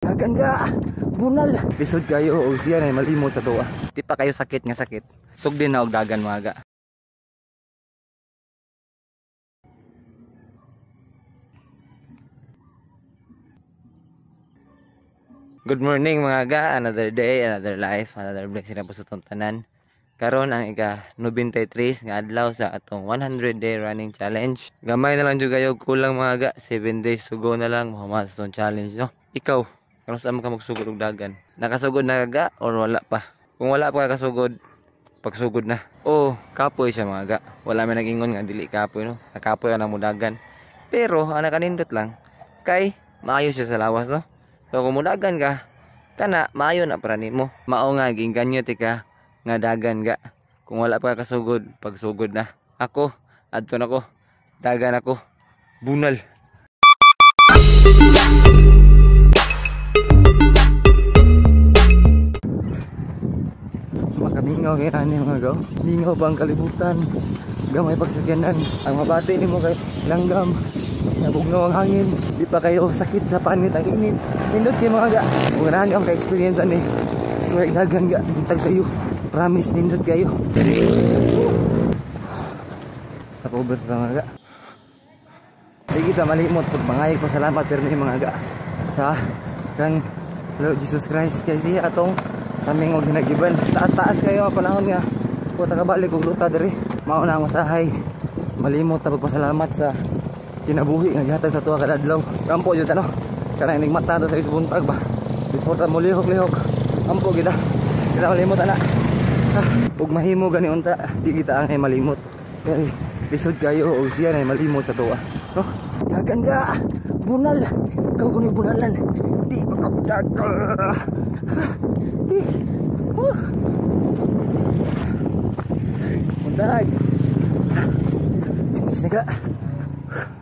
Dagan ka, bunal. Lisod kayo o siya na malimot sa tuwa. Di pa kayo sakit nga sakit. Sugdin na og dagan mga ga. Good morning mga ga, another day, another life, another blessing na po sa itong tanan. Karon ang ika-93 nga adlaw sa atong 100-day running challenge. Gamay na lang dyan kayo, kulang mga ga, 7 days to go na lang, mahumas sa itong challenge, no? Ikaw, karon saan ka magsugod og dagan? Nakasugod na ga or wala pa? Kung wala pa kasugod, pagsugod na. O, kapoy siya mga ga. Wala may nag-ingon nga, dili kapoy, no? Nakapoy ang mudagan. Pero, ang nakanindot lang, kay, maayo siya sa lawas, no? So kung mudagan ka, kana maayo na para nimo. Mao nga ginganyo tika nga dagan ga. Kung wala pa kasugod, pagsugod na. Ako, adto na ko. Dagan ako. Bunal. Makamingaw kay ani mga gaw. Mingaw pa ang kalibutan. Gamay pagsagyanan. Ang mabati nimo kay langgam. Nabugnaw ang hangin. Di pa kayo sakit sa panit ang init. Nindot kayo mga ga. Kung ganahan ka maka-experience ani. Swear dagan ga. Tag sa iyo. Promise nindot kayo. Stop over sa mga ga. Di kita malimot pag mangayag pasalamat pero ni mga ga. Sa kang Lord Jesus Christ kay siya atong kaming og ginagiban. Taas-taas kayo ang panahon nga. Kung takabalik og luta diri. Mao na ang usahay. Malimot ta pagpasalamat sa kinabuhi nga gihatag sa tuwa kada adlaw. Kampo jud ano. Kana inig mata to sa isbuntag ba. Before ta mo lihok-lihok. Kampo kita. Kita malimot ana. Ug mahimo gani unta, di kita angay malimot. Kay lisod kayo og siya na malimot sa tuwa. No? Dagan ka. Bunal. Ikaw kuno bunalan. Di pa ka budag. Bundag. Inis na ka.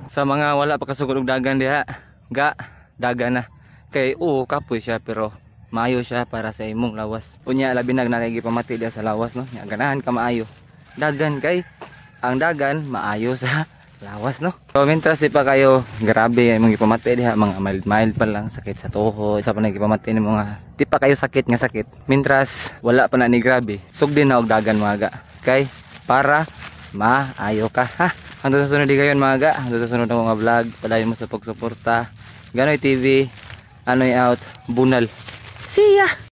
Sa mga wala pa kasugod og dagan diha, ga dagan na. Kay kapoy siya pero maayo siya para sa imong lawas. Unya labi nag nakigipamati diha sa lawas no. Nya ganahan ka maayo. Dagan kay ang dagan maayo sa lawas no. So mentras di pa kayo grabe imong gipamati diha mga mild pa lang sakit sa tuhod. Sa panagipamati ni mga di pa kayo sakit nga sakit. Mentras wala pa na ni grabe. Sugdin na og dagan mga ga. Kay para maayo ka ha. Hanggang sa sunod di kayon mga ga. Hanggang sa sunod na mga vlog. Palayon mo sa pagsuporta. Ganoy TV. Anoy out. Bunal. See ya!